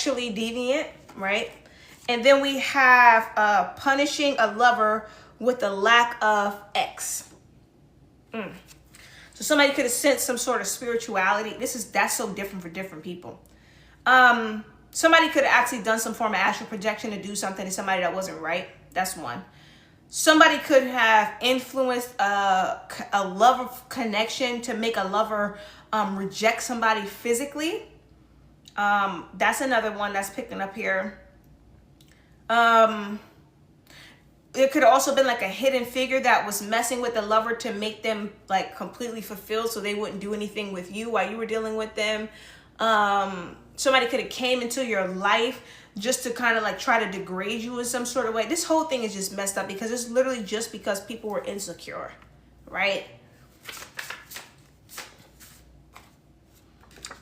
sexually deviant, right? And then we have punishing a lover with a lack of X. So somebody could have sensed some sort of spirituality. That's so different for different people. Somebody could have actually done some form of astral projection to do something to somebody that wasn't right. That's one. Somebody could have influenced a lover connection to make a lover reject somebody physically. That's another one that's picking up here. It could have also been like a hidden figure that was messing with the lover to make them like completely fulfilled so they wouldn't do anything with you while you were dealing with them. Somebody could have came into your life just to kind of like try to degrade you in some sort of way. This whole thing is just messed up because it's literally just because people were insecure, right?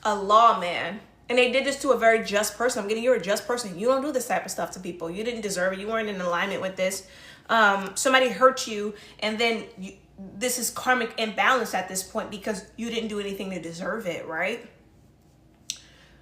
A lawman. And they did this to a very just person. I'm getting, you're a just person. You don't do this type of stuff to people. You didn't deserve it. You weren't in alignment with this. Somebody hurt you, and then this is karmic imbalance at this point because you didn't do anything to deserve it, right?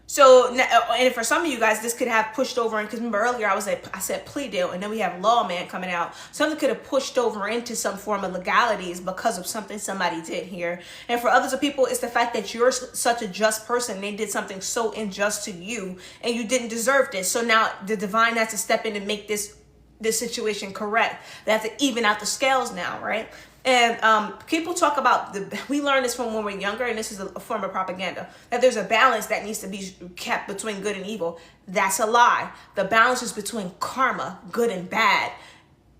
So, and for some of you guys, this could have pushed over, because remember earlier I said plea deal, and then we have lawman coming out. Something could have pushed over into some form of legalities because of something somebody did here. And for others of people, it's the fact that you're such a just person. They did something so unjust to you, and you didn't deserve this. So now the divine has to step in and make this situation correct. They have to even out the scales now, right? And people talk about we learned this from when we're younger, and this is a form of propaganda, that there's a balance that needs to be kept between good and evil. That's a lie. The balance is between karma, good and bad.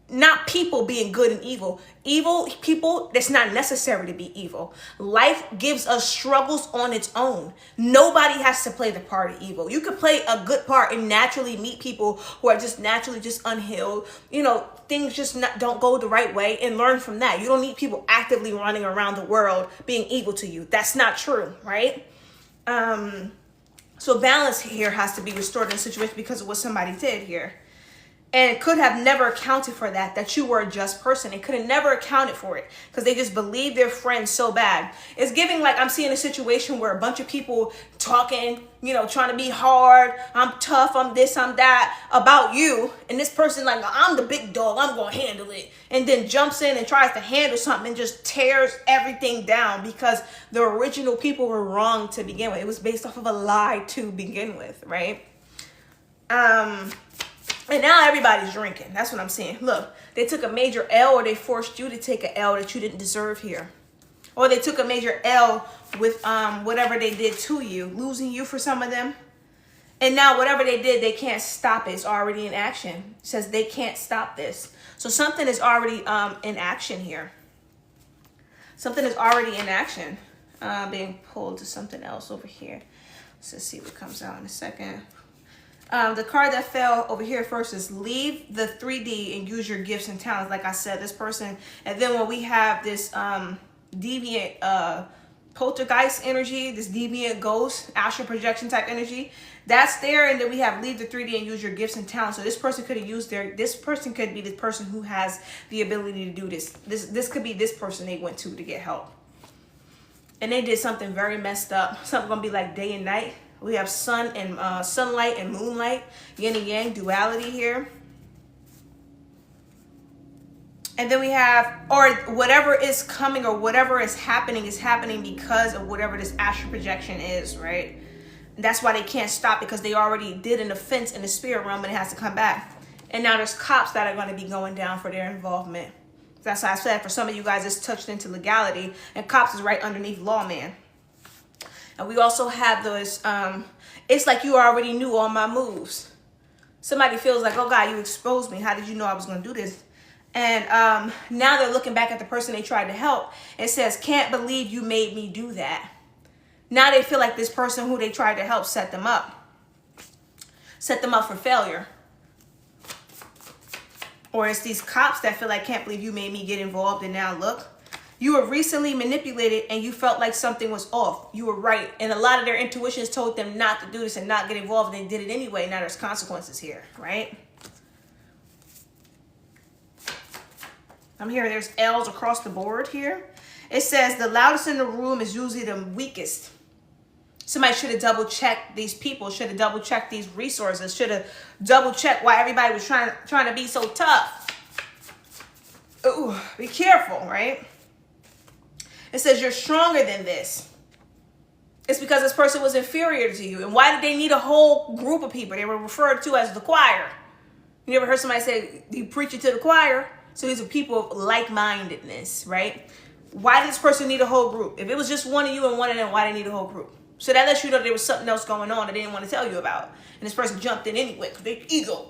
Not people being good and evil. Evil people, it's not necessary to be evil. Life gives us struggles on its own. Nobody has to play the part of evil. You could play a good part and naturally meet people who are just naturally just unhealed. You know, things just don't go the right way, and learn from that. You don't need people actively running around the world being evil to you. That's not true, right? So balance here has to be restored in a situation because of what somebody did here. And could have never accounted for that you were a just person. They could have never accounted for it because they just believed their friends so bad. It's giving like I'm seeing a situation where a bunch of people talking, you know, trying to be hard. I'm tough, I'm this, I'm that about you. And this person like, I'm the big dog, I'm going to handle it. And then jumps in and tries to handle something and just tears everything down because the original people were wrong to begin with. It was based off of a lie to begin with, right? And now everybody's drinking. That's what I'm saying. Look, they took a major L, or they forced you to take an L that you didn't deserve here. Or they took a major L with whatever they did to you, losing you for some of them. And now whatever they did, they can't stop it. It's already in action. It says they can't stop this. So something is already in action here. Something is already in action. Being pulled to something else over here. Let's see what comes out in a second. The card that fell over here first is leave the 3D and use your gifts and talents. Like I said, this person. And then when we have this deviant poltergeist energy, this deviant ghost, astral projection type energy, that's there. And then we have leave the 3D and use your gifts and talents. So this person could have used this person could be the person who has the ability to do this. This could be this person they went to get help. And they did something very messed up. Something gonna be like day and night. We have sun and sunlight and moonlight, yin and yang duality here. And then we have, or whatever is coming or whatever is happening because of whatever this astral projection is, right? And that's why they can't stop, because they already did an offense in the spirit realm and it has to come back. And now there's cops that are going to be going down for their involvement. That's why I said for some of you guys it's touched into legality, and cops is right underneath lawman. And we also have those, it's like you already knew all my moves. Somebody feels like, oh God, you exposed me. How did you know I was going to do this? And now they're looking back at the person they tried to help. It says, can't believe you made me do that. Now they feel like this person who they tried to help set them up for failure. Or it's these cops that feel like, can't believe you made me get involved, and now look. You were recently manipulated and you felt like something was off. You were right. And a lot of their intuitions told them not to do this and not get involved, and they did it anyway. Now there's consequences here, right? I'm hearing there's L's across the board here. It says the loudest in the room is usually the weakest. Somebody should have double checked these people, should have double checked these resources, should have double checked why everybody was trying to be so tough. Ooh, be careful, right? It says you're stronger than this. It's because this person was inferior to you. And why did they need a whole group of people? They were referred to as the choir. You ever heard somebody say, you preach it to the choir? So these are people of like-mindedness, right? Why did this person need a whole group? If it was just one of you and one of them, why did they need a whole group? So that lets you know there was something else going on that they didn't want to tell you about. And this person jumped in anyway because big ego,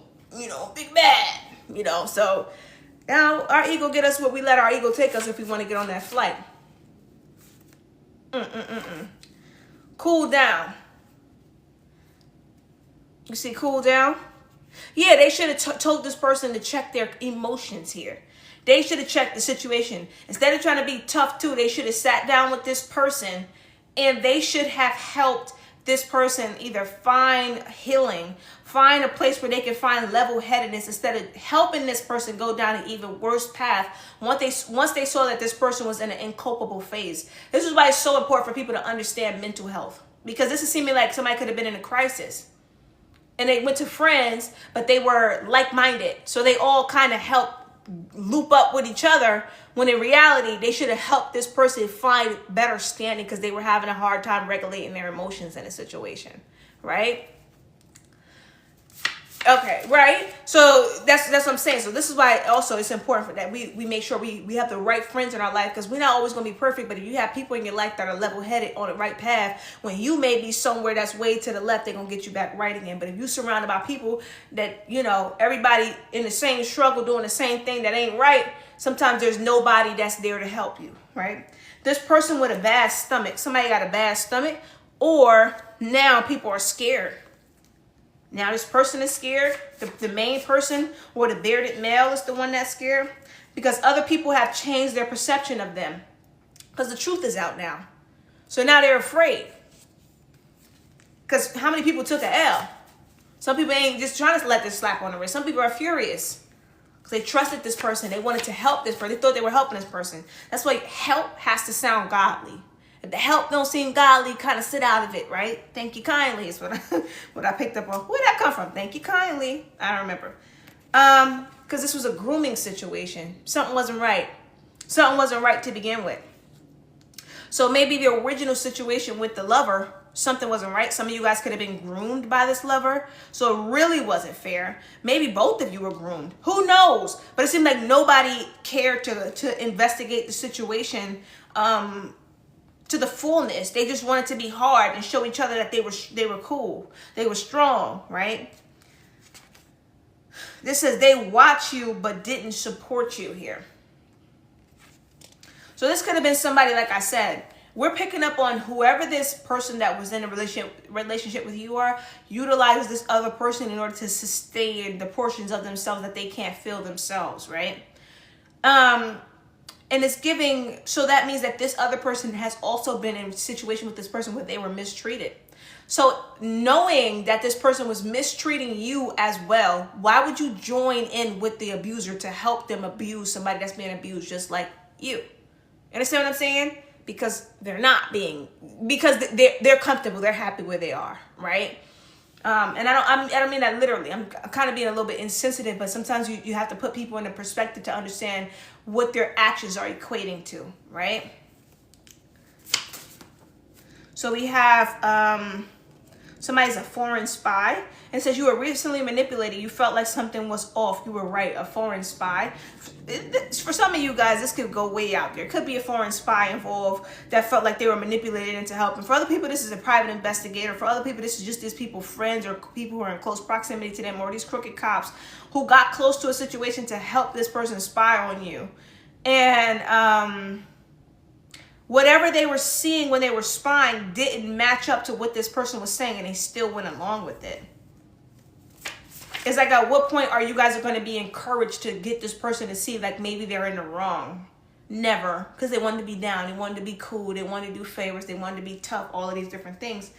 big bad, So now our ego get us where we let our ego take us if we want to get on that flight. Cool down. You see cool down? Yeah, they should have told this person to check their emotions here. They should have checked the situation. Instead of trying to be tough too, they should have sat down with this person and they should have helped this person either find healing, find a place where they can find level-headedness instead of helping this person go down an even worse path once they saw that this person was in an inculpable phase. This is why it's so important for people to understand mental health, because this is seeming like somebody could have been in a crisis and they went to friends, but they were like-minded. So they all kind of helped loop up with each other, when in reality they should have helped this person find better standing because they were having a hard time regulating their emotions in a situation, right? Okay, right? So that's what I'm saying. So this is why also it's important that we make sure we have the right friends in our life, because we're not always going to be perfect, but if you have people in your life that are level-headed on the right path, when you may be somewhere that's way to the left, they're going to get you back right again. But if you're surrounded by people that, everybody in the same struggle doing the same thing that ain't right, sometimes there's nobody that's there to help you, right? This person with a bad stomach, somebody got a bad stomach, or now people are scared. Now this person is scared. The main person or the bearded male is the one that's scared because other people have changed their perception of them because the truth is out now. So now they're afraid. Because how many people took an L? Some people ain't just trying to let this slap on the wrist. Some people are furious because they trusted this person. They wanted to help this person. They thought they were helping this person. That's why help has to sound godly. If the help don't seem godly, kind of sit out of it, right? Thank you kindly is what I picked up on. Where'd that come from? Thank you kindly. I don't remember. Because this was a grooming situation. Something wasn't right. Something wasn't right to begin with. So maybe the original situation with the lover, something wasn't right. Some of you guys could have been groomed by this lover. So it really wasn't fair. Maybe both of you were groomed. Who knows? But it seemed like nobody cared to investigate the situation to the fullness. They just wanted to be hard and show each other that they were cool. They were strong, right? This says they watch you but didn't support you here. So this could have been somebody, like I said, we're picking up on whoever this person that was in a relationship with you are, utilizes this other person in order to sustain the portions of themselves that they can't feel themselves, right? And it's giving, so that means that this other person has also been in a situation with this person where they were mistreated. So knowing that this person was mistreating you as well, why would you join in with the abuser to help them abuse somebody that's being abused just like you? You understand what I'm saying? Because they're they're comfortable, they're happy where they are, right? And I don't mean that literally. I'm kind of being a little bit insensitive, but sometimes you have to put people in a perspective to understand what their actions are equating to, right? So we have somebody's a foreign spy. And says you were recently manipulated. You felt like something was off. You were right, a foreign spy. For some of you guys, this could go way out there. It could be a foreign spy involved that felt like they were manipulated into helping. For other people, this is a private investigator. For other people, this is just these people, friends or people who are in close proximity to them, or these crooked cops who got close to a situation to help this person spy on you. And whatever they were seeing when they were spying didn't match up to what this person was saying, and they still went along with it. It's like, at what point are you guys going to be encouraged to get this person to see like maybe they're in the wrong? Never. Because they wanted to be down. They wanted to be cool. They wanted to do favors. They wanted to be tough. All of these different things.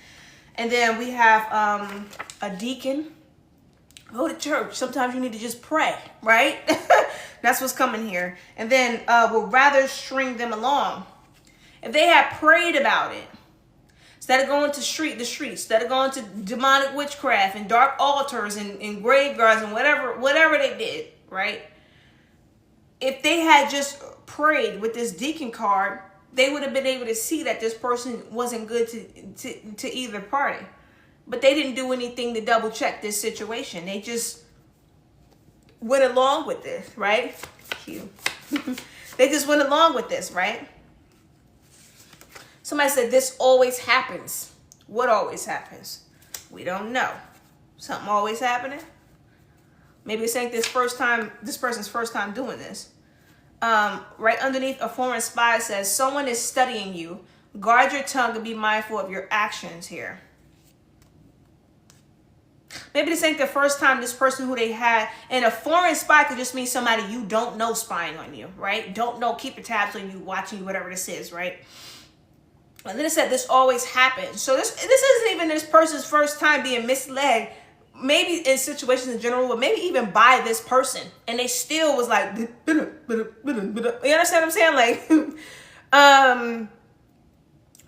And then we have a deacon. Go to church. Sometimes you need to just pray, right? That's what's coming here. And then we'll rather string them along. If they had prayed about it, Instead of going to the streets, instead of going to demonic witchcraft and dark altars and graveyards and whatever they did, right? If they had just prayed with this deacon card, they would have been able to see that this person wasn't good to either party. But they didn't do anything to double check this situation. They just went along with this, right? Cute. They just went along with this, right? Somebody said this always happens. What always happens? We don't know. Something always happening. Maybe it's like this person's first time doing this. Right underneath a foreign spy says, someone is studying you. Guard your tongue and be mindful of your actions here. Maybe this ain't the first time this person who they had, and a foreign spy could just mean somebody you don't know spying on you, right? Don't know, keeping tabs on you, watching you, whatever this is, right? And then it said this always happens. So this isn't even this person's first time being misled, maybe in situations in general, but maybe even by this person. And they still was like, you understand what I'm saying? Like,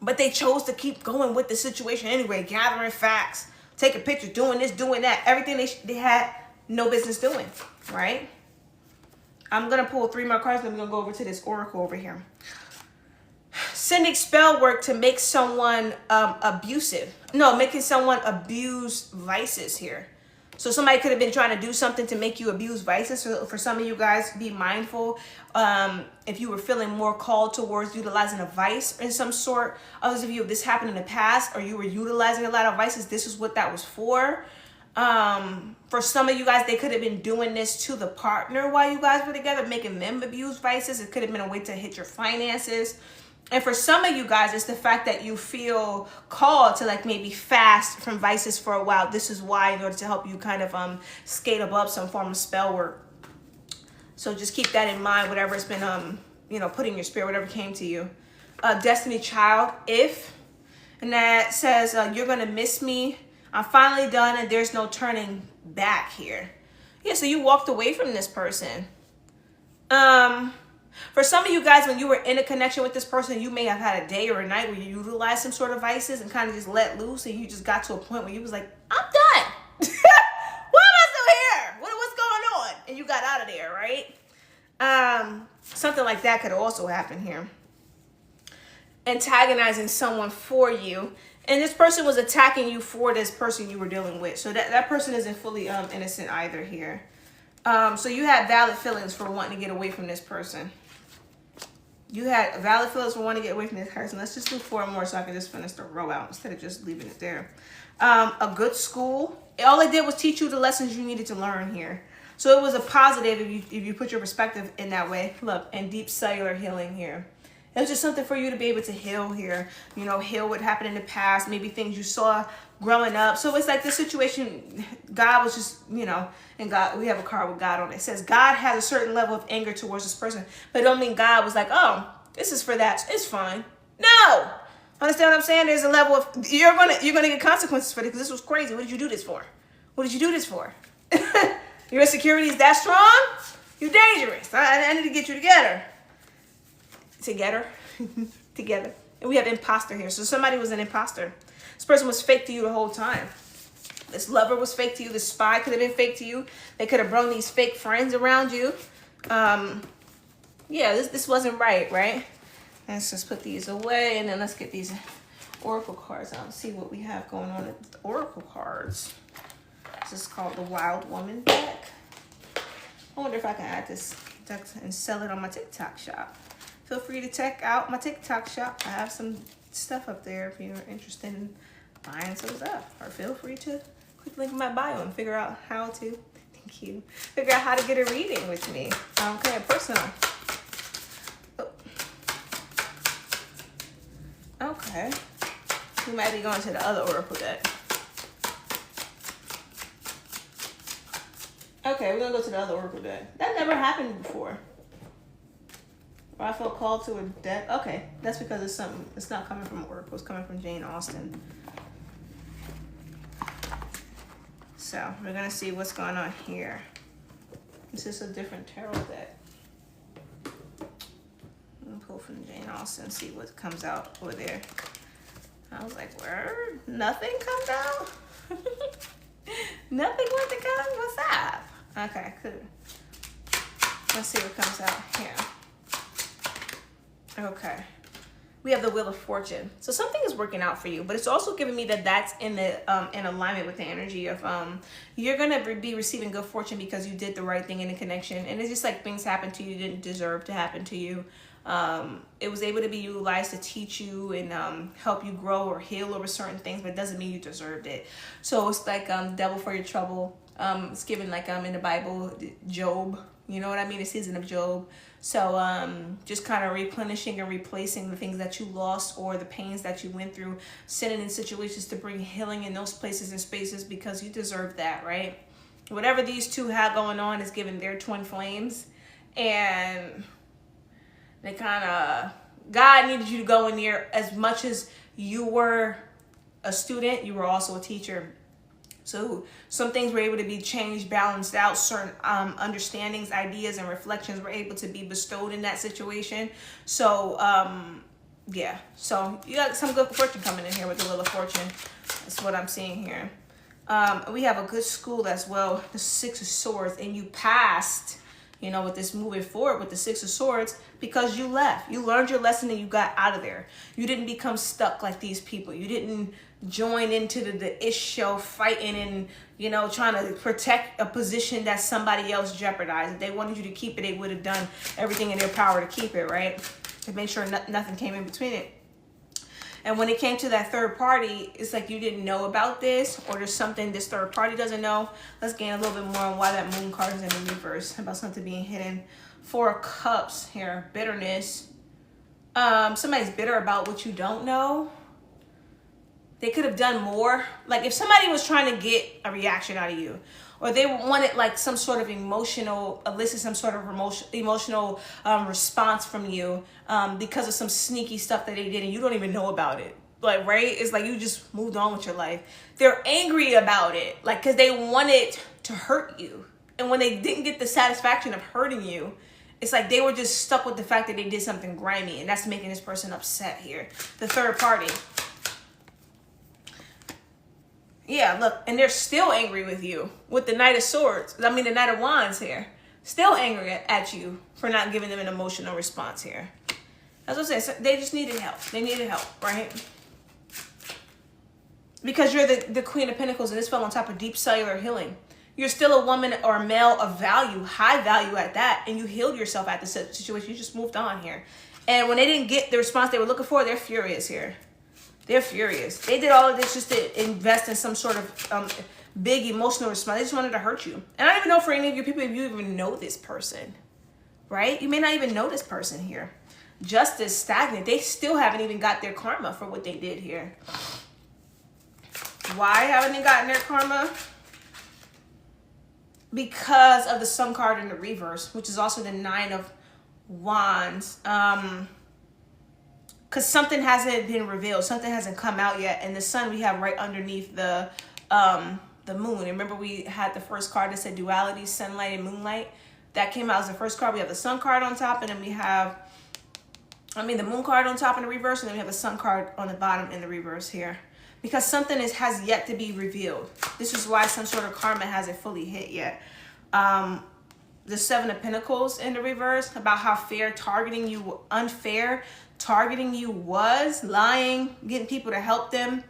but they chose to keep going with the situation anyway, gathering facts, taking pictures, doing this, doing that, everything they had no business doing, right? I'm going to pull 3 more cards, and then we're going to go over to this oracle over here. Sending spell work to make someone abusive. No, making someone abuse vices here. So somebody could have been trying to do something to make you abuse vices. So for some of you guys, be mindful. If you were feeling more called towards utilizing a vice in some sort. Others of you, if this happened in the past or you were utilizing a lot of vices, this is what that was for. For some of you guys, they could have been doing this to the partner while you guys were together, making them abuse vices. It could have been a way to hit your finances. And for some of you guys, it's the fact that you feel called to like maybe fast from vices for a while. This is why, in order to help you kind of skate above some form of spell work. So just keep that in mind, whatever it's been, put in your spirit, whatever came to you. Destiny Child, if, and that says, you're going to miss me. I'm finally done and there's no turning back here. Yeah, so you walked away from this person. For some of you guys, when you were in a connection with this person, you may have had a day or a night where you utilized some sort of vices and kind of just let loose, and you just got to a point where you was like, I'm done. Why am I still here? What's going on? And you got out of there, right? Something like that could also happen here. Antagonizing someone for you. And this person was attacking you for this person you were dealing with. So that person isn't fully innocent either here. So you had valid feelings for wanting to get away from this person. You had valid feelings for wanting to get away from this person. Let's just do 4 more so I can just finish the row out instead of just leaving it there. A good school. All it did was teach you the lessons you needed to learn here. So it was a positive if you put your perspective in that way. Look, and deep cellular healing here. It was just something for you to be able to heal here. Heal what happened in the past. Maybe things you saw growing up. So it's like this situation, God was just, and God, we have a card with God on it. It says God has a certain level of anger towards this person. But it don't mean God was like, oh, this is for that. It's fine. No. Understand what I'm saying? There's a level of, you're gonna get consequences for this because this was crazy. What did you do this for? What did you do this for? Your insecurity is that strong? You're dangerous. I need to get you together. Together. And we have imposter here. So somebody was an imposter. This person was fake to you the whole time. This lover was fake to you. This spy could have been fake to you. They could have brought these fake friends around you. Yeah, this wasn't right? Let's just put these away, and then let's get these oracle cards out and see what we have going on with the oracle cards. This is called the Wild Woman deck. I wonder if I can add this deck and sell it on my TikTok shop. Feel free to check out my TikTok shop. I have some stuff up there if you're interested in buying some stuff. Or feel free to click the link in my bio and figure out how to, thank you, figure out how to get a reading with me. Okay, personal. Oh. Okay. We might be going to the other oracle deck. Okay, we're going to go to the other oracle deck. That never happened before. Or I felt called to a deck. Okay, that's because it's something. It's not coming from oracle. It's coming from Jane Austen. So we're going to see what's going on here. This is a different tarot deck. I'm going to pull from Jane Austen and see what comes out over there. I was like, word? Nothing comes out? Nothing went to come? What's up? Okay, cool. Let's see what comes out here. Okay. We have the Wheel of Fortune. So something is working out for you, but it's also giving me that that's in the in alignment with the energy of you're gonna be receiving good fortune because you did the right thing in the connection, and it's just like things happen to you didn't deserve to happen to you. It was able to be utilized to teach you and help you grow or heal over certain things, but it doesn't mean you deserved it. So it's like devil for your trouble. It's given like in the Bible, Job. You know what I mean? The season of Job. So just kind of replenishing and replacing the things that you lost or the pains that you went through, sitting in situations to bring healing in those places and spaces because you deserve that, right? Whatever these two have going on is giving their twin flames, and they kind of, God needed you to go in there. As much as you were a student, you were also a teacher. So some things were able to be changed, balanced out. Certain understandings, ideas, and reflections were able to be bestowed in that situation. So, yeah. So you got some good fortune coming in here with the Wheel of Fortune. That's what I'm seeing here. We have a good school as well, the Six of Swords. And you passed, you know, with this moving forward with the Six of Swords because you left. You learned your lesson and you got out of there. You didn't become stuck like these people. You didn't join into the issue fighting and, you know, trying to protect a position that somebody else jeopardized. If they wanted you to keep it, they would have done everything in their power to keep it, right? To make sure nothing came in between it. And when it came to that third party, it's like you didn't know about this, or there's something this third party doesn't know. Let's gain a little bit more on why that Moon card is in the reverse, about something being hidden. Four of Cups here, bitterness. Somebody's bitter about what you don't know. They could have done more. Like if somebody was trying to get a reaction out of you, or they wanted like some sort of elicit some sort of emotional response from you because of some sneaky stuff that they did and you don't even know about it. Like, right? It's like you just moved on with your life. They're angry about it, like, because they wanted to hurt you. And when they didn't get the satisfaction of hurting you, it's like they were just stuck with the fact that they did something grimy, and that's making this person upset here. The third party. Yeah, look, and they're still angry with you with the Knight of Swords. The Knight of Wands here. Still angry at you for not giving them an emotional response here. That's what I'm saying. So they just needed help. They needed help, right? Because you're the Queen of Pentacles, and this fell on top of deep cellular healing. You're still a woman or a male of value, high value at that, and you healed yourself at the situation. You just moved on here. And when they didn't get the response they were looking for, they're furious here. They're furious. They did all of this just to invest in some sort of big emotional response. They just wanted to hurt you. And I don't even know for any of you people if you even know this person, right? You may not even know this person here. Justice, stagnant. They still haven't even got their karma for what they did here. Why haven't they gotten their karma? Because of the Sun card in the reverse, which is also the Nine of Wands. Because something hasn't been revealed. Something hasn't come out yet. And the Sun we have right underneath the Moon. And remember we had the first card that said duality, sunlight, and moonlight. That came out as the first card. We have the Sun card on top. And then we have, the Moon card on top in the reverse. And then we have the Sun card on the bottom in the reverse here. Because something has yet to be revealed. This is why some sort of karma hasn't fully hit yet. The Seven of Pentacles in the reverse, about how unfair targeting you was, lying, getting people to help them.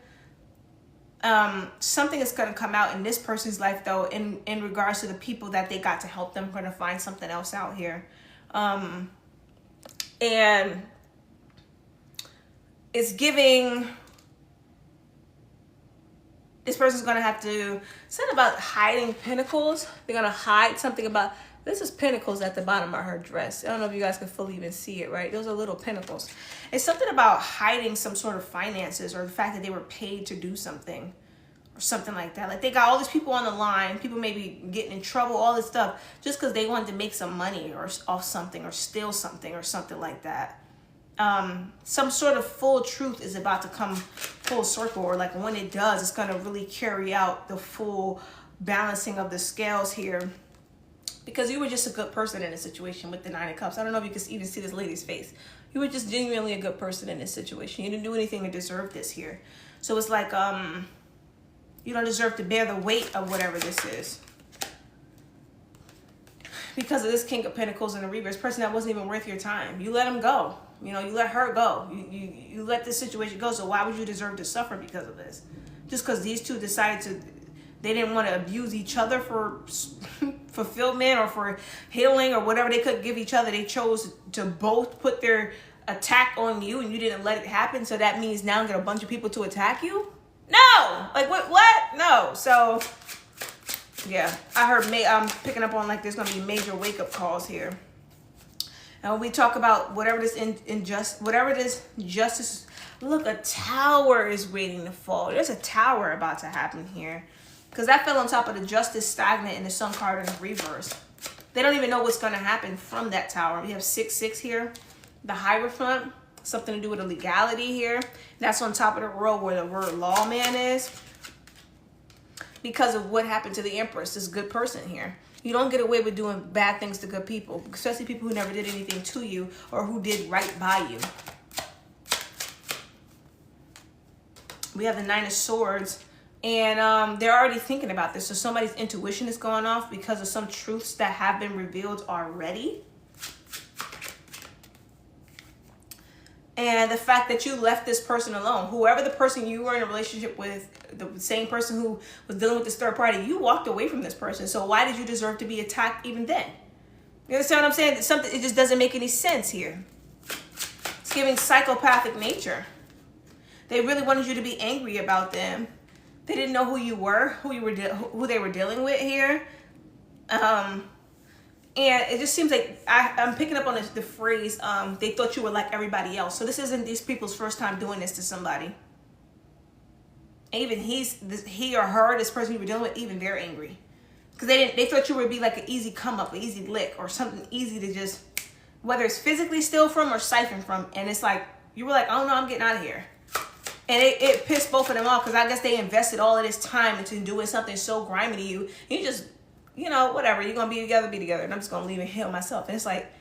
Something is going to come out in this person's life, though, in regards to the people that they got to help them. We're going to find something else out here. And it's giving... This person's going to have to... Something about hiding pentacles. They're going to hide something about... This is pentacles at the bottom of her dress. I don't know if you guys can fully even see it, right? Those are little pentacles. It's something about hiding some sort of finances, or the fact that they were paid to do something or something like that. Like they got all these people on the line. People may be getting in trouble, all this stuff, just because they wanted to make some money or off something or steal something or something like that. Some sort of full truth is about to come full circle, or like when it does, it's going to really carry out the full balancing of the scales here, because you were just a good person in a situation with the Nine of Cups. I don't know if you can even see this lady's face. You were just genuinely a good person in this situation. You didn't do anything to deserve this here. So it's like, you don't deserve to bear the weight of whatever this is. Because of this King of Pentacles in the reverse, person that wasn't even worth your time. You let him go. You know, you let her go. You let this situation go. So why would you deserve to suffer because of this? Just because these two decided to, they didn't want to abuse each other for fulfillment or for healing or whatever they could give each other. They chose to both put their attack on you and you didn't let it happen. So that means now get a bunch of people to attack you? No! Like what? No. So yeah, I heard, I'm picking up on like there's going to be major wake-up calls here. And when we talk about whatever this justice, look, a tower is waiting to fall. There's a tower about to happen here. Because that fell on top of the justice stagnant and the sun card in the reverse. They don't even know what's going to happen from that tower. We have 6-6 here. The Hierophant, something to do with the legality here. That's on top of the world where the word lawman is. Because of what happened to the Empress, this good person here. You don't get away with doing bad things to good people, especially people who never did anything to you or who did right by you. We have the 9 of Swords, and they're already thinking about this. So somebody's intuition is going off because of some truths that have been revealed already. And the fact that you left this person alone, whoever the person you were in a relationship with, the same person who was dealing with this third party, you walked away from this person. So why did you deserve to be attacked even then? You understand what I'm saying? It just doesn't make any sense here. It's giving psychopathic nature. They really wanted you to be angry about them. They didn't know who you were, who they were dealing with here. And it just seems like I'm picking up on the phrase, they thought you were like everybody else. So this isn't these people's first time doing this to somebody. And even he or her, this person you were dealing with, even they're angry. Because they thought you would be like an easy come up, an easy lick, or something easy to just, whether it's physically steal from or siphon from. And it's like, you were like, oh no, I'm getting out of here. And it pissed both of them off because I guess they invested all of this time into doing something so grimy to you. You just, you know, whatever. You're going to be together. And I'm just going to leave and heal myself. And it's like,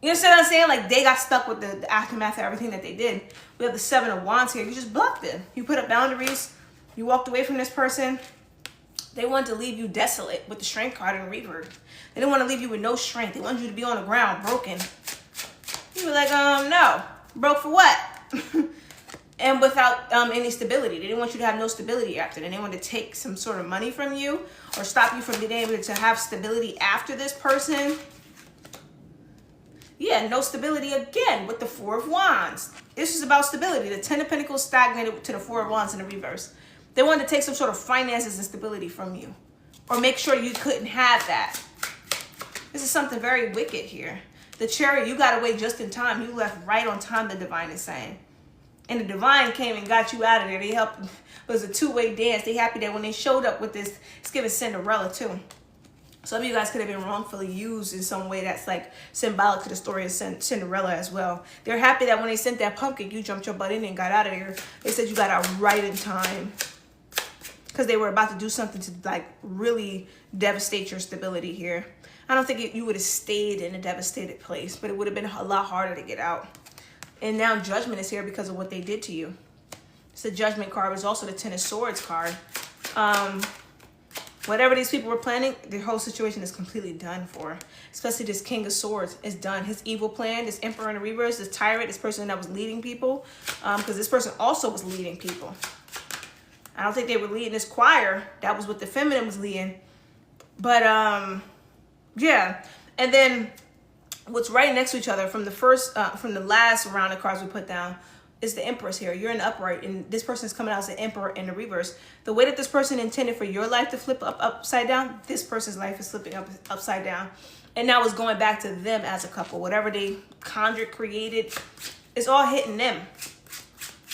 you understand what I'm saying? Like, they got stuck with the aftermath of everything that they did. We have the 7 of Wands here. You just blocked it. You put up boundaries. You walked away from this person. They wanted to leave you desolate with the Strength card in reverse. They didn't want to leave you with no strength. They wanted you to be on the ground, broken. You were like, no. Broke for what? And without any stability. They didn't want you to have no stability after. They wanted to take some sort of money from you or stop you from being able to have stability after this person. Yeah, no stability again with the 4 of Wands. This is about stability. The 10 of Pentacles stagnated to the 4 of Wands in the reverse. They wanted to take some sort of finances and stability from you or make sure you couldn't have that. This is something very wicked here. The Chariot, you got away just in time. You left right on time, the Divine is saying. And the Divine came and got you out of there. They helped. It was a two-way dance. They happy that when they showed up with this, it's giving Cinderella too. Some of you guys could have been wrongfully used in some way that's like symbolic to the story of Cinderella as well. They're happy that when they sent that pumpkin, you jumped your butt in and got out of there. They said you got out right in time because they were about to do something to like really devastate your stability here. I don't think you would have stayed in a devastated place, but it would have been a lot harder to get out. And now Judgment is here because of what they did to you. It's the Judgment card. It's also the 10 of Swords card. Whatever these people were planning, the whole situation is completely done for. Especially this King of Swords is done. His evil plan, this Emperor in the reverse, this Tyrant, this person that was leading people. Because this person also was leading people. I don't think they were leading this choir. That was what the feminine was leading. But, yeah. And then what's right next to each other from the last round of cards we put down is the Empress here. You're in the upright, and this person is coming out as the Emperor in the reverse. The way that this person intended for your life to flip upside down, this person's life is flipping upside down. And now it's going back to them as a couple. Whatever they conjured, created, it's all hitting them.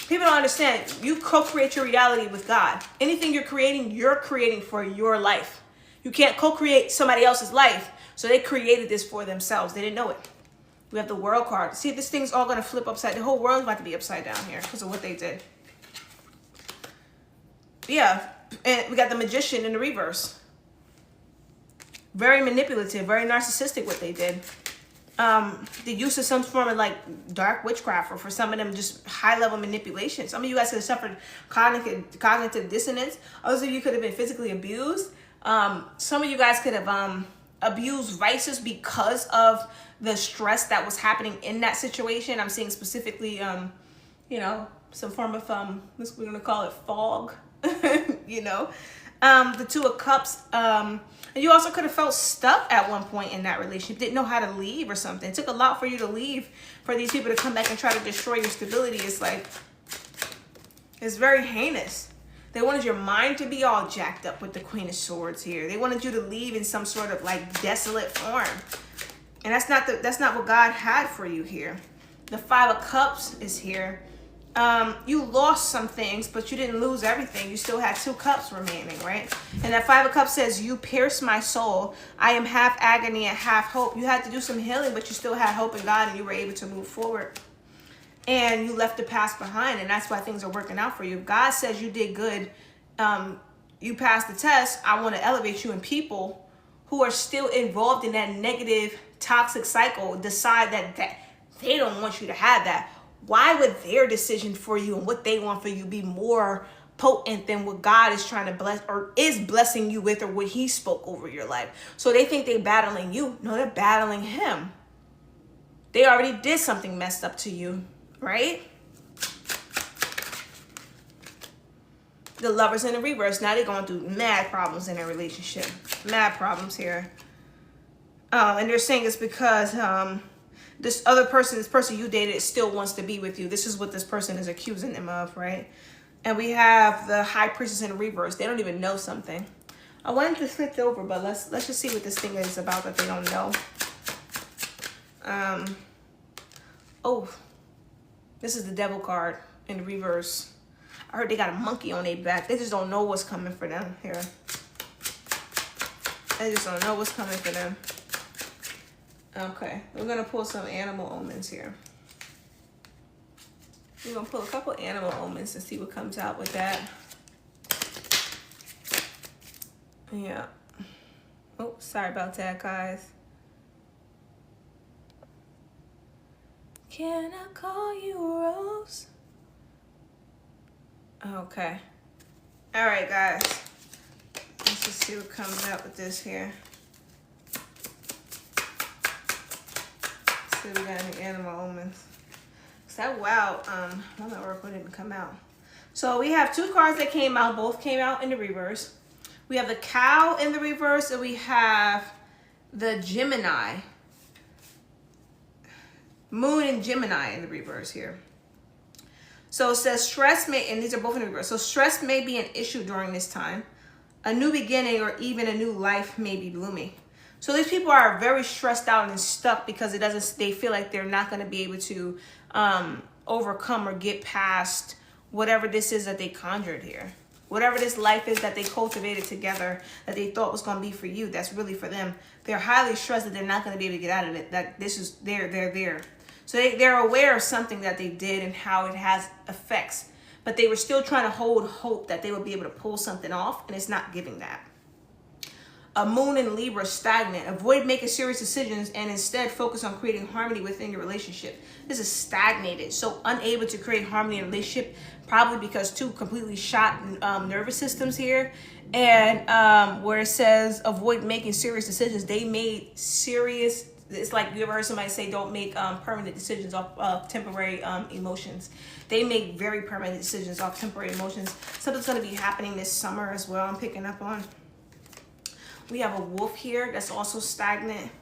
People don't understand. You co-create your reality with God. Anything you're creating for your life. You can't co-create somebody else's life. So they created this for themselves. They didn't know it. We have the World card. See, this thing's all going to flip upside. The whole world's about to be upside down here because of what they did. Yeah. And we got the Magician in the reverse. Very manipulative, very narcissistic what they did. the use of some form of like dark witchcraft, or for some of them just high level manipulation. Some of you guys could have suffered cognitive dissonance. Others of you could have been physically abused. Some of you guys could have abused vices because of the stress that was happening in that situation. I'm seeing specifically, you know, some form of we're gonna call it fog. You know, the Two of Cups. And you also could have felt stuck at one point in that relationship, didn't know how to leave or something. It took a lot for you to leave, for these people to come back and try to destroy your stability. It's like, it's very heinous. They wanted your mind to be all jacked up with the Queen of Swords here. They wanted you to leave in some sort of like desolate form. And that's not what God had for you here. The Five of Cups is here. You lost some things, but you didn't lose everything. You still had 2 cups remaining, right? And that Five of Cups says, you pierced my soul. I am half agony and half hope. You had to do some healing, but you still had hope in God, and you were able to move forward. And you left the past behind, and that's why things are working out for you. If God says you did good, you passed the test, I want to elevate you. And people who are still involved in that negative, toxic cycle decide that they don't want you to have that. Why would their decision for you and what they want for you be more potent than what God is trying to bless, or is blessing you with, or what he spoke over your life? So they think they're battling you. No, they're battling him. They already did something messed up to you, right? The Lovers in the reverse. Now they're going through mad problems in their relationship. Mad problems here. And they're saying it's because this person you dated still wants to be with you. This is what this person is accusing them of, right? And we have the High Priestess in reverse. They don't even know something. I wanted to flip it over, but let's just see what this thing is about that they don't know. Oh, this is the Devil card in the reverse. I heard they got a monkey on their back. They just don't know what's coming for them here. They just don't know what's coming for them. Okay, we're gonna pull some animal omens here. We're gonna pull a couple animal omens and see what comes out with that. Yeah. Oh, sorry about that, guys. Can I call you Rose? Okay. All right, guys. Let's just see what comes out with this here. See if we got any animal omens. That wow, one that Oracle didn't come out. So we have 2 cards that came out. Both came out in the reverse. We have the Cow in the reverse, and we have the Gemini. Moon and Gemini in the reverse here. So it says stress may, and these are both in the reverse. So stress may be an issue during this time. A new beginning or even a new life may be blooming. So these people are very stressed out and stuck because they feel like they're not going to be able to overcome or get past whatever this is that they conjured here. Whatever this life is that they cultivated together, that they thought was going to be for you, that's really for them. They're highly stressed that they're not going to be able to get out of it, that this is, they're there. So they're aware of something that they did and how it has effects. But they were still trying to hold hope that they would be able to pull something off, and it's not giving that. A Moon in Libra, stagnant. Avoid making serious decisions and instead focus on creating harmony within your relationship. This is stagnated, so unable to create harmony in a relationship, probably because 2 completely shot nervous systems here. And where it says avoid making serious decisions, they made serious. It's like, you ever heard somebody say don't make permanent decisions off temporary emotions. They make very permanent decisions off temporary emotions. Something's going to be happening this summer as well, I'm picking up on. We have a Wolf here that's also stagnant.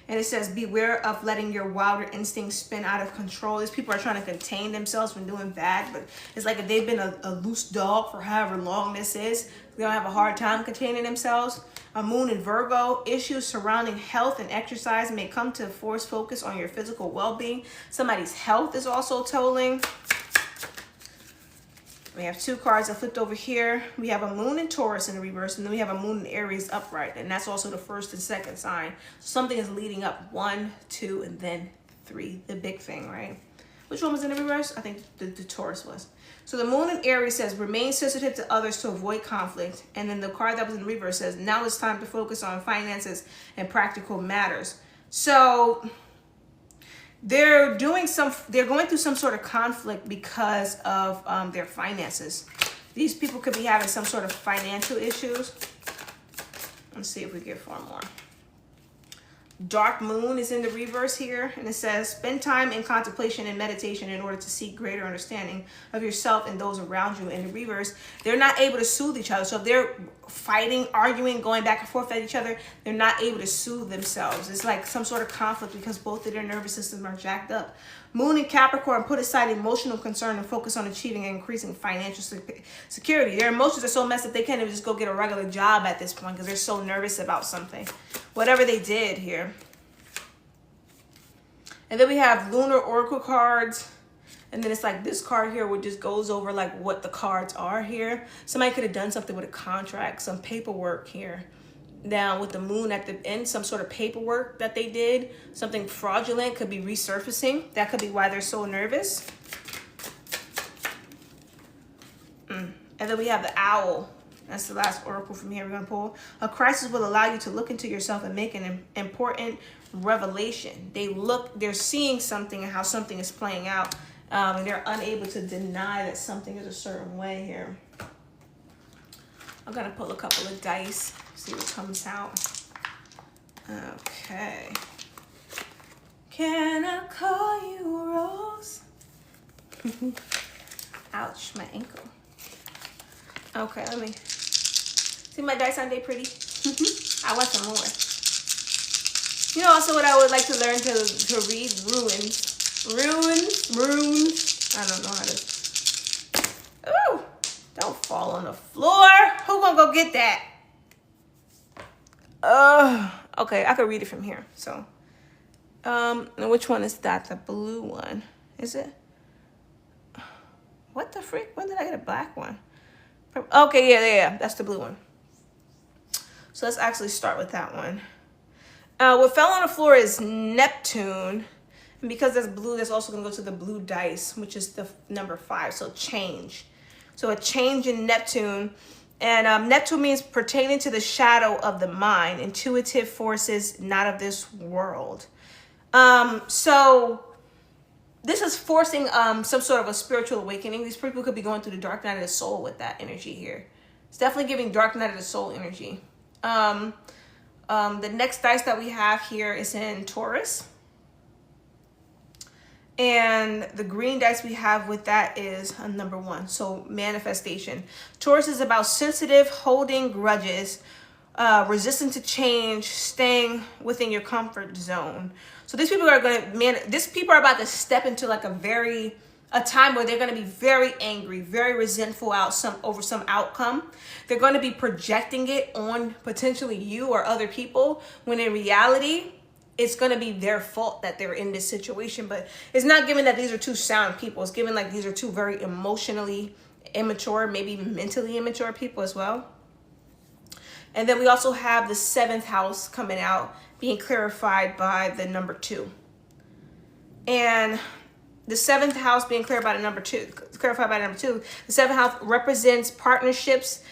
And it says, beware of letting your wilder instincts spin out of control. These people are trying to contain themselves from doing bad, but it's like if they've been a loose dog for however long this is, they're gonna have a hard time containing themselves. A Moon in Virgo, issues surrounding health and exercise may come to force focus on your physical well-being. Somebody's health is also tolling. We have 2 cards that flipped over here. We have a Moon in Taurus in the reverse, and then we have a Moon in Aries upright, and that's also the 1st and 2nd sign. So something is leading up 1, 2, and then 3, the big thing, right? Which one was in the reverse? I think the Taurus was. So the Moon in Aries says, remain sensitive to others to avoid conflict. And then the card that was in the reverse says, now it's time to focus on finances and practical matters. So they're going through some sort of conflict because of their finances. These people could be having some sort of financial issues. Let's see if we get 4 more. Dark moon is in the reverse here, and it says spend time in contemplation and meditation in order to seek greater understanding of yourself and those around you. In the reverse, they're not able to soothe each other. So if they're fighting, arguing, going back and forth at each other, they're not able to soothe themselves. It's like some sort of conflict because both of their nervous systems are jacked up. Moon in Capricorn, put aside emotional concern and focus on achieving and increasing financial security. Their emotions are so messed up they can't even just go get a regular job at this point because they're so nervous about something. Whatever they did here. And then we have lunar oracle cards. And then it's like this card here which just goes over like what the cards are here. Somebody could have done something with a contract, some paperwork here. Now with the moon at the end, some sort of paperwork that they did, something fraudulent could be resurfacing. That could be why they're so nervous. And then we have the owl. That's the last oracle from here we're going to pull. A crisis will allow you to look into yourself and make an important revelation. They're seeing something and how something is playing out. And they're unable to deny that something is a certain way here. I'm going to pull a couple of dice, see what comes out. Okay. Can I call you Rose? Ouch, my ankle. Okay, let me see my dice. Aren't they pretty? I want some more. You know, also what I would like to learn to read runes. Runes. I don't know how to. Ooh, don't fall on the floor. Who gonna go get that? Okay, I could read it from here. So, which one is that? The blue one, is it? What the freak? When did I get a black one? Okay, yeah, that's the blue one. So let's actually start with that one. What fell on the floor is Neptune. And because that's blue, that's also going to go to the blue dice, which is the number 5. So change. So a change in Neptune. And Neptune means pertaining to the shadow of the mind, intuitive forces not of this world. So this is forcing some sort of a spiritual awakening. These people could be going through the dark night of the soul with that energy here. It's definitely giving dark night of the soul energy. The next dice that we have here is in Taurus. And the green dice we have with that is number 1. So manifestation. Taurus is about sensitive, holding grudges, resistant to change, staying within your comfort zone. So these people are these people are about to step into like a time where they're going to be very angry, very resentful over some outcome. They're going to be projecting it on potentially you or other people, when in reality, it's going to be their fault that they're in this situation. But it's not given that these are two sound people. It's given like these are two very emotionally immature, maybe even mentally immature people as well. And then we also have the 7th house coming out, being clarified by the number 2. And the 7th house being clarified by the number 2. The 7th house represents partnerships,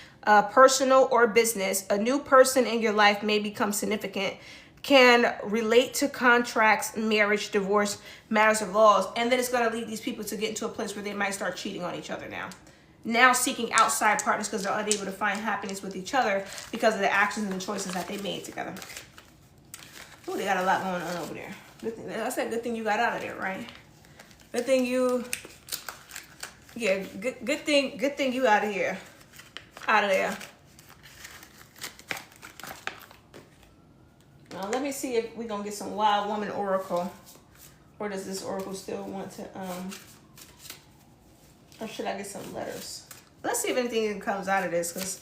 personal or business. A new person in your life may become significant, can relate to contracts, marriage, divorce, matters of laws. And then it's going to lead these people to get into a place where they might start cheating on each other now seeking outside partners because they're unable to find happiness with each other because of the actions and the choices that they made together. Oh, they got a lot going on over there. Good thing, I said good thing you got out of there, right? Good thing you, yeah, good thing you out of here, out of there. Now let me see if we're gonna get some Wild Woman Oracle, or does this Oracle still want to, or should I get some letters? Let's see if anything comes out of this, because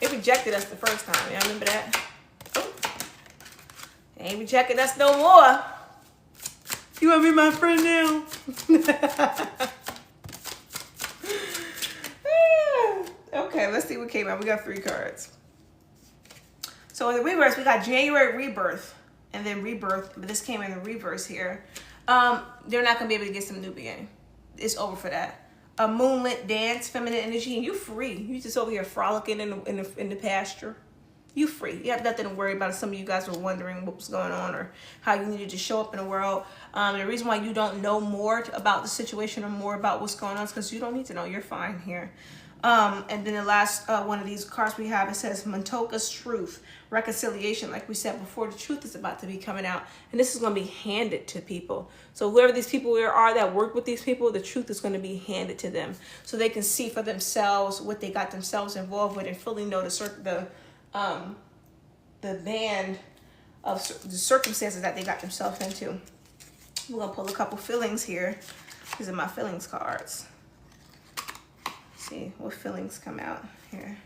it rejected us the first time. Y'all remember that? Oh. It ain't rejected us no more. You want to be my friend now? Okay, let's see what came out. We got 3 cards. So in the reverse, we got January rebirth and then rebirth, but this came in the reverse here. They're not going to be able to get some new beginning. It's over for that. A moonlit dance, feminine energy, and you free. You just over here frolicking in the pasture. You free. You have nothing to worry about. Some of you guys were wondering what was going on or how you needed to show up in the world. The reason why you don't know more about the situation or more about what's going on is because you don't need to know. You're fine here. And then the last one of these cards we have, it says Montoka's Truth, reconciliation. Like we said before, the truth is about to be coming out. And this is going to be handed to people. So whoever these people are that work with these people, the truth is going to be handed to them. So they can see for themselves what they got themselves involved with and fully know the band of the circumstances that they got themselves into. We're going to pull a couple feelings here. These are my feelings cards. Let's see what feelings come out here.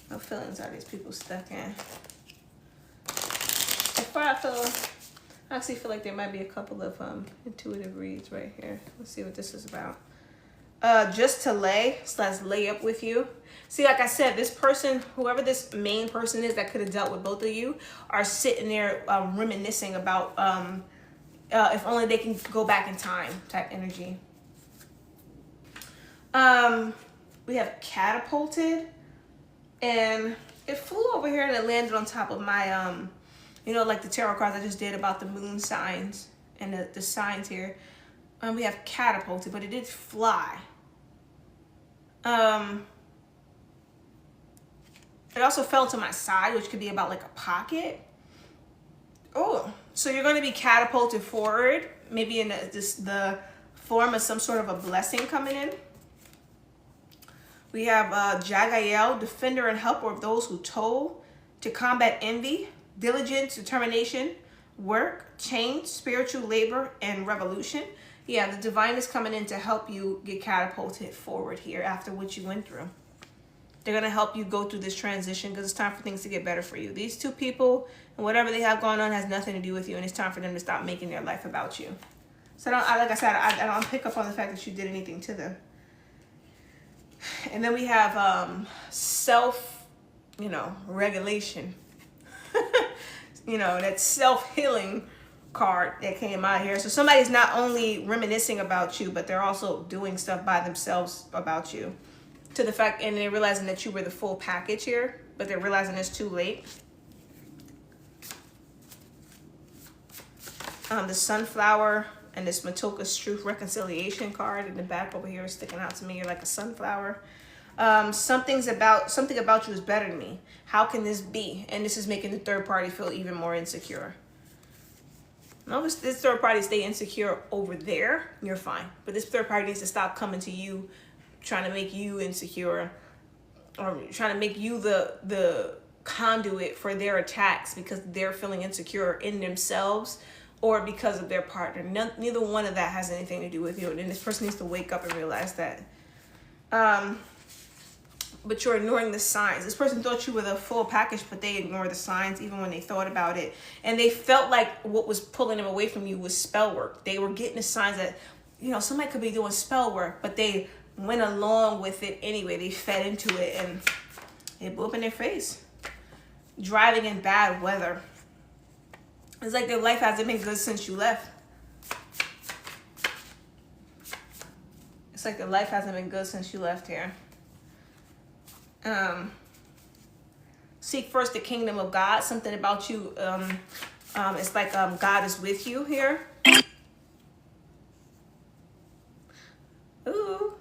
What feelings are these people stuck in? I actually feel like there might be a couple of intuitive reads right here. Let's see what this is about. Just to lay up with you. See, like I said, this person, whoever this main person is that could have dealt with both of you, are sitting there reminiscing about if only they can go back in time type energy. We have catapulted, and it flew over here and it landed on top of my you know, like the tarot cards I just did about the moon signs and the signs here. We have catapulted, but it did fly. It also fell to my side, which could be about like a pocket. Oh, so you're going to be catapulted forward, maybe in the form of some sort of a blessing coming in. We have Jagael, defender and helper of those who toil, to combat envy, diligence, determination, work, change, spiritual labor, and revolution. Yeah, the divine is coming in to help you get catapulted forward here after what you went through. They're going to help you go through this transition because it's time for things to get better for you. These two people and whatever they have going on has nothing to do with you, and it's time for them to stop making their life about you. So like I said, I don't pick up on the fact that you did anything to them. And then we have self, regulation. That self-healing card that came out here. So somebody's not only reminiscing about you, but they're also doing stuff by themselves about you, to the fact, and they're realizing that you were the full package here, but they're realizing it's too late. The sunflower and this Montoka's Truth reconciliation card in the back over here is sticking out to me. You're like a sunflower. Something about you is better than me. How can this be? And this is making the third party feel even more insecure. No, this third party stay insecure over there, you're fine. But this third party needs to stop coming to you, trying to make you insecure, or trying to make you the conduit for their attacks because they're feeling insecure in themselves or because of their partner. Neither one of that has anything to do with you. And this person needs to wake up and realize that. But you're ignoring the signs. This person thought you were the full package, but they ignored the signs even when they thought about it. And they felt like what was pulling them away from you was spell work. They were getting the signs that, somebody could be doing spell work, but they went along with it anyway. They fed into it and it blew up in their face. Driving in bad weather. It's like their life hasn't been good since you left. It's like their life hasn't been good since you left here. Seek first the kingdom of God. Something about you, it's like God is with you here. Ooh.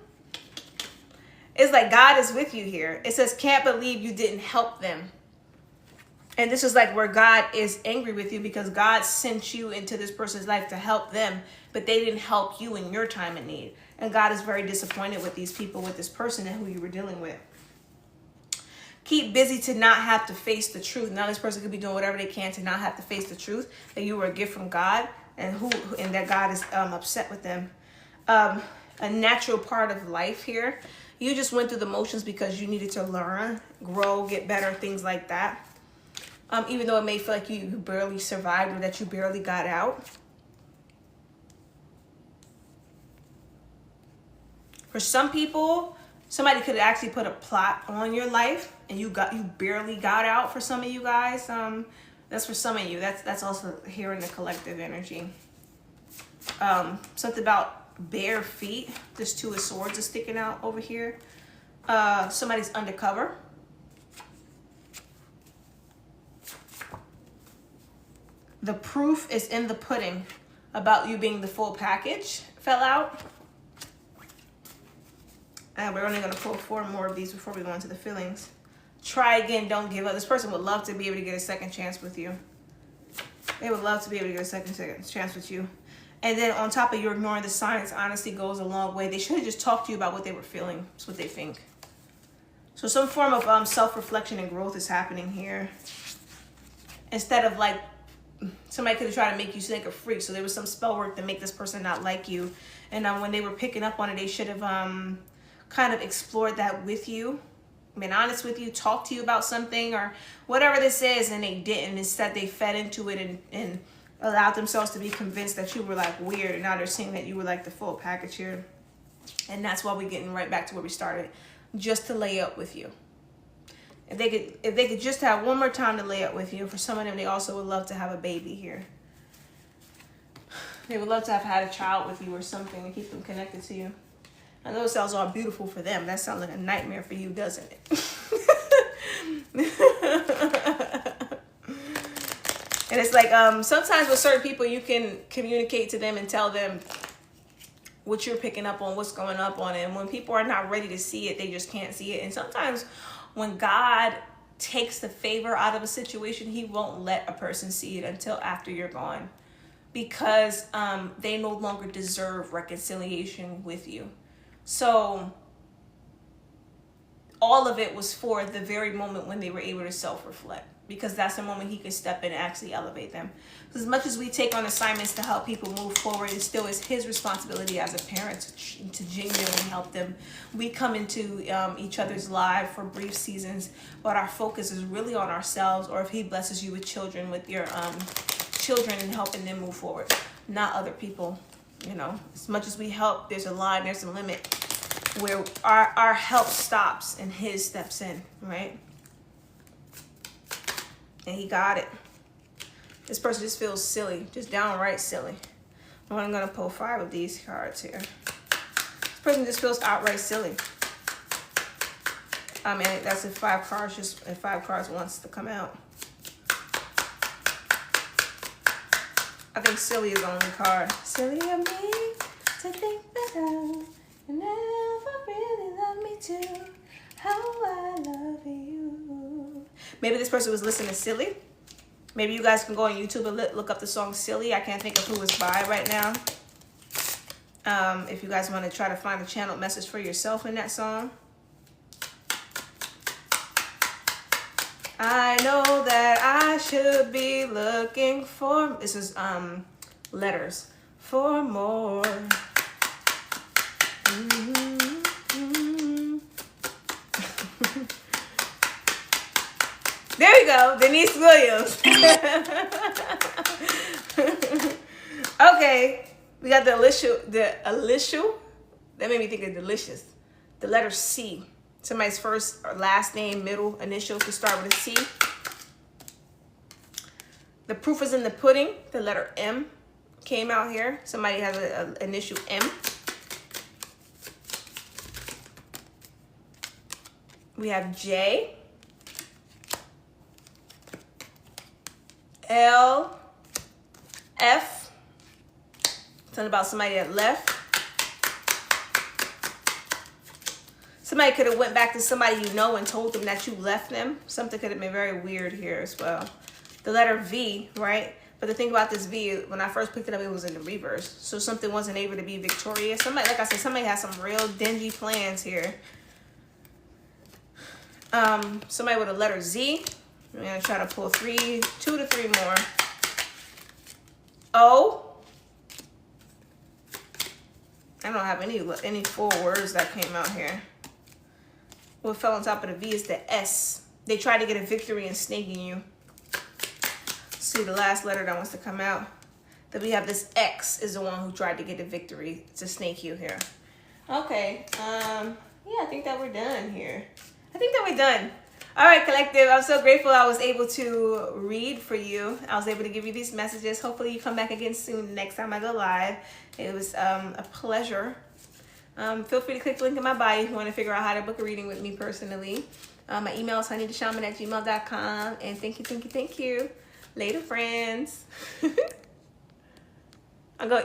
It's like God is with you here. It says, can't believe you didn't help them. And this is like where God is angry with you because God sent you into this person's life to help them, but they didn't help you in your time of need. And God is very disappointed with these people, with this person and who you were dealing with. Keep busy to not have to face the truth. Now this person could be doing whatever they can to not have to face the truth, that you were a gift from God and that God is upset with them. A natural part of life here. You just went through the motions because you needed to learn, grow, get better, things like that. Even though it may feel like you barely survived or that you barely got out. For some people, somebody could actually put a plot on your life and you barely got out. For some of you guys, that's for some of you. That's also here in the collective energy. Something about bare feet. This Two of Swords is sticking out over here. Somebody's undercover. The proof is in the pudding about you being the full package fell out. And we're only going to pull 4 more of these before we go into the feelings. Try again, don't give up. This person would love to be able to get a second chance with you. They would love to be able to get a second chance with you. And then on top of you ignoring the signs, honesty goes a long way. They should have just talked to you about what they were feeling. That's what they think. So some form of self-reflection and growth is happening here. Instead of like, somebody could have tried to make you think a freak. So there was some spell work to make this person not like you. And when they were picking up on it, they should have kind of explored that with you. Been honest with you, talked to you about something or whatever this is, and they didn't. Instead, they fed into it and allowed themselves to be convinced that you were like weird, and now they're seeing that you were like the full package here. And that's why we're getting right back to where we started, just to lay up with you. If they could just have one more time to lay up with you. For some of them, they also would love to have a baby here. They would love to have had a child with you or something to keep them connected to you. I know it sounds all beautiful for them. That sounds like a nightmare for you, doesn't it? And it's like sometimes with certain people, you can communicate to them and tell them what you're picking up on, what's going up on it. And when people are not ready to see it, they just can't see it. And sometimes when God takes the favor out of a situation, he won't let a person see it until after you're gone, because they no longer deserve reconciliation with you. So all of it was for the very moment when they were able to self-reflect, because that's the moment he can step in and actually elevate them. As much as we take on assignments to help people move forward, it still is his responsibility as a parent to genuinely help them. We come into each other's lives for brief seasons, but our focus is really on ourselves, or if he blesses you with children, with your children and helping them move forward, not other people. You know, as much as we help, there's a line, there's a limit where our help stops and his steps in, right? And he got it. This person just feels silly, just downright silly. I'm going to pull 5 of these cards here. This person just feels outright silly. I mean, that's if 5 cards wants to come out. I think silly is the only card. Silly of me to think that you never really loved me too. How I love you. Maybe this person was listening to Silly. Maybe you guys can go on YouTube and look up the song Silly. I can't think of who it's by right now. If you guys want to try to find a channeled message for yourself in that song. I know that I should be looking for, this is letters, for more. There we go, Denise Williams. Okay, we got the initial, that made me think of delicious. The letter C. Somebody's first or last name, middle initial to start with a C. The proof is in the pudding. The letter M came out here. Somebody has an initial M. We have J, L, F. Something about somebody that left. Somebody could have went back to somebody you know and told them that you left them. Something could have been very weird here as well. The letter V, right? But the thing about this V, when I first picked it up, it was in the reverse. So something wasn't able to be victorious. Somebody, like I said, somebody has some real dingy plans here. Somebody with a letter Z. I'm going to try to pull 2 to 3 more. O. I don't have any full words that came out here. What fell on top of the V is the S. They tried to get a victory in snaking you. See the last letter that wants to come out. Then we have this X is the one who tried to get a victory to snake you here. Okay. Yeah, I think that we're done here. I think that we're done. All right, collective. I'm so grateful I was able to read for you. I was able to give you these messages. Hopefully you come back again soon next time I go live. It was a pleasure Feel free to click the link in my bio if you want to figure out how to book a reading with me personally. My email is honeytheshaman@gmail.com. And thank you. Later, friends. I'll go